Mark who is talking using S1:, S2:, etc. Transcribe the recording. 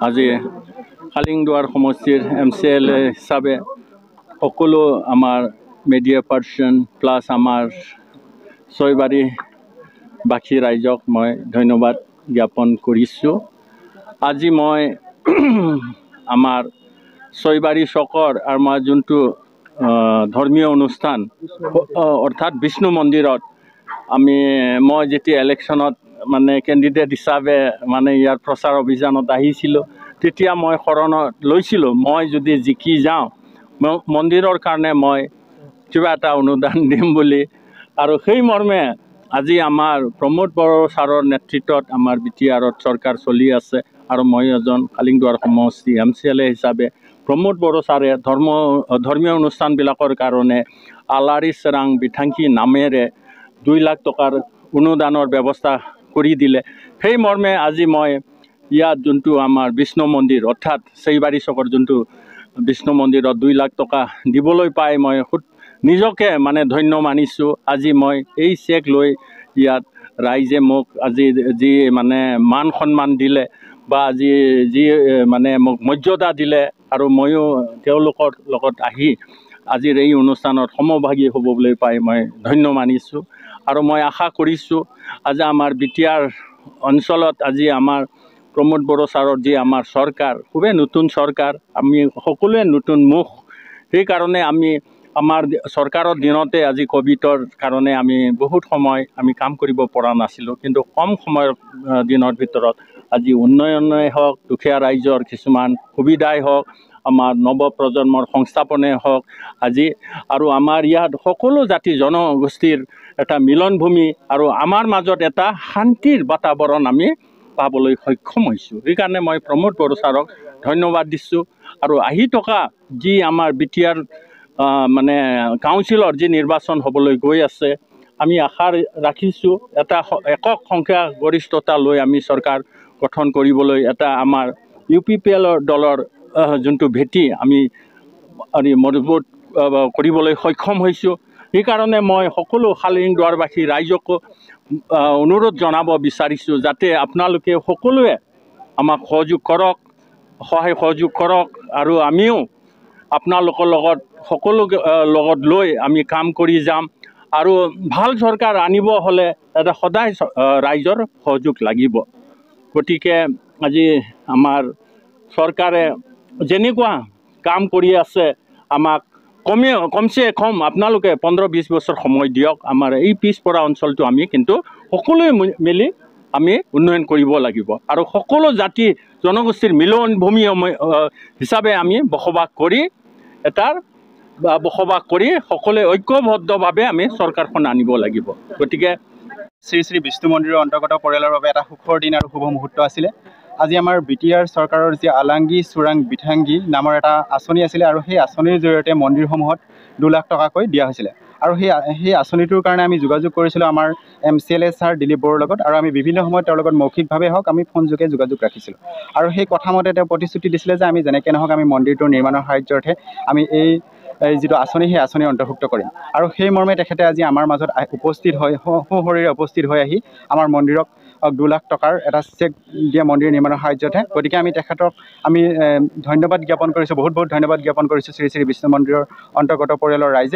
S1: আজি কালিংদুৱাৰ সমষ্টিৰ MCLA হিচাপে সকলো আমাৰ মিডিয়া পাৰ্চন প্লাছ আমাৰ ছয়বাৰী বাকী ৰাইজক মই ধন্যবাদ জ্ঞাপন কৰিছোঁ। আজি মই আমাৰ ছয়বাৰী চকৰ আমাৰ যোনটো ধৰ্মীয় অনুষ্ঠান অৰ্থাৎ বিষ্ণু মন্দিৰত মই যেতিয়া ইলেকশ্যনত মানে কেণ্ডিডেট হিচাপে মানে ইয়াৰ প্ৰচাৰ অভিযানত আহিছিলোঁ, তেতিয়া মই শৰণত লৈছিলোঁ মই যদি জিকি যাওঁ মন্দিৰৰ কাৰণে মই কিবা এটা অনুদান দিম বুলি। আৰু সেই মৰ্মে আজি আমাৰ প্ৰমোদ বড়ো ছাৰৰ নেতৃত্বত আমাৰ BTRত চৰকাৰ চলি আছে আৰু মই এজন কালিংদুৱাৰ সমষ্টি MCLA হিচাপে প্ৰমোদ বড়ো ছাৰে ধৰ্মীয় অনুষ্ঠানবিলাকৰ কাৰণে আলাৰী চেৰাং বিথাংকি নামেৰে 2 লাখ টকাৰ অনুদানৰ ব্যৱস্থা কৰি দিলে। সেই মৰ্মে আজি মই ইয়াত যোনটো আমাৰ বিষ্ণু মন্দিৰ অৰ্থাৎ ছয়বাৰী চকৰ যোনটো বিষ্ণু মন্দিৰত 2 লাখ টকা দিবলৈ পাই মই নিজকে মানে ধন্য মানিছোঁ। আজি মই এই চেক লৈ ইয়াত ৰাইজে মোক আজি যি মানে মান সন্মান দিলে বা আজি যি মানে মোক মৰ্যাদা দিলে আৰু ময়ো তেওঁলোকৰ লগত আহি আজিৰ এই অনুষ্ঠানত সমভাগী হ'বলৈ পাই মই ধন্য মানিছোঁ। আৰু মই আশা কৰিছোঁ আজি আমাৰ BTR অঞ্চলত আজি আমাৰ প্ৰমোদ বড়ো ছাৰৰ যি আমাৰ চৰকাৰ খুবেই নতুন চৰকাৰ, আমি সকলোৱে নতুন মুখ। সেইকাৰণে আমাৰ চৰকাৰৰ দিনতে আজি কোভিডৰ কাৰণে আমি বহুত সময় আমি কাম কৰিব পৰা নাছিলোঁ, কিন্তু কম সময়ৰ দিনৰ ভিতৰত আজি উন্নয়নেই হওক, দুখীয়া ৰাইজৰ কিছুমান সুবিধাই হওক, আমাৰ নৱপ্ৰজন্মৰ সংস্থাপনে হওক আজি আৰু আমাৰ ইয়াত সকলো জাতি জনগোষ্ঠীৰ এটা মিলনভূমি আৰু আমাৰ মাজত এটা শান্তিৰ বাতাবৰণ আমি পাবলৈ সক্ষম হৈছোঁ। সেইকাৰণে মই প্ৰমোদ বড়ো ছাৰক ধন্যবাদ দিছোঁ। আৰু আহি থকা যি আমাৰ BTR মানে কাউন্সিলৰ যি নিৰ্বাচন হ'বলৈ গৈ আছে, আমি আশা ৰাখিছোঁ এটা একক সংখ্যা গৰিষ্ঠতা লৈ আমি চৰকাৰ গঠন কৰিবলৈ এটা আমাৰ UPPL দলৰ যোনটো ভেটি আমি মজবুত কৰিবলৈ সক্ষম হৈছোঁ। সেইকাৰণে মই সকলো কালিংদুৱাৰবাসী ৰাইজকো অনুৰোধ জনাব বিচাৰিছোঁ যাতে আপোনালোকে সকলোৱে আমাক সহায় সহযোগ কৰক আৰু আমিও আপোনালোকৰ লগত সকলো লগত লৈ আমি কাম কৰি যাম। আৰু ভাল চৰকাৰ আনিব হ'লে এটা সদায় ৰাইজৰ সহযোগ লাগিব। গতিকে আজি আমাৰ চৰকাৰে যেনেকুৱা কাম কৰি আছে আমাক কমচে কম আপোনালোকে 15-20 বছৰ সময় দিয়ক। আমাৰ এই পিছপৰা অঞ্চলটো আমি কিন্তু সকলোৱে মিলি আমি উন্নয়ন কৰিব লাগিব আৰু সকলো জাতি জনগোষ্ঠীৰ মিলনভূমি হিচাপে আমি বসবাস কৰি সকলোৱে ঐক্যবদ্ধভাৱে আমি চৰকাৰখন আনিব লাগিব। গতিকে
S2: শ্ৰী শ্ৰী বিষ্ণু মন্দিৰৰ অন্তৰ্গত পৰিয়ালৰ বাবে এটা সুখৰ দিন আৰু শুভ মুহূৰ্ত আছিলে। আজি আমাৰ BTR চৰকাৰৰ যি আলাংগী চোৰাং বিথাংগী নামৰ এটা আঁচনি আছিলে আৰু সেই আঁচনিৰ জৰিয়তে মন্দিৰসমূহত 2 লাখ টকাকৈ দিয়া হৈছিলে। আৰু সেই আঁচনিটোৰ কাৰণে আমি যোগাযোগ কৰিছিলোঁ আমাৰ MCLA ছাৰ দিলীপ বড়োৰ লগত, আৰু আমি বিভিন্ন সময়ত তেওঁৰ লগত মৌখিকভাৱে হওক আমি ফোনযোগে যোগাযোগ ৰাখিছিলোঁ। আৰু সেই কথামতে তেওঁ প্ৰতিশ্ৰুতি দিছিলে যে আমি যেনেকৈ নহওক আমি মন্দিৰটোৰ নিৰ্মাণৰ সাহায্যাৰ্থে আমি এই যিটো আঁচনি সেই আঁচনি অন্তৰ্ভুক্ত কৰিম। আৰু সেই মৰ্মে তেখেতে আজি আমাৰ মাজত উপস্থিত হৈ সশৰীৰে উপস্থিত হৈ আহি আমাৰ মন্দিৰক 2 লাখ টকাৰ এটা চেক দিয়া মন্দিৰ নিৰ্মাণৰ সাহায্যতে। গতিকে আমি তেখেতক ধন্যবাদ জ্ঞাপন কৰিছোঁ, বহুত ধন্যবাদ জ্ঞাপন কৰিছোঁ শ্ৰী শ্ৰী বিষ্ণু মন্দিৰৰ অন্তৰ্গত পৰিয়ালৰ ৰাইজে।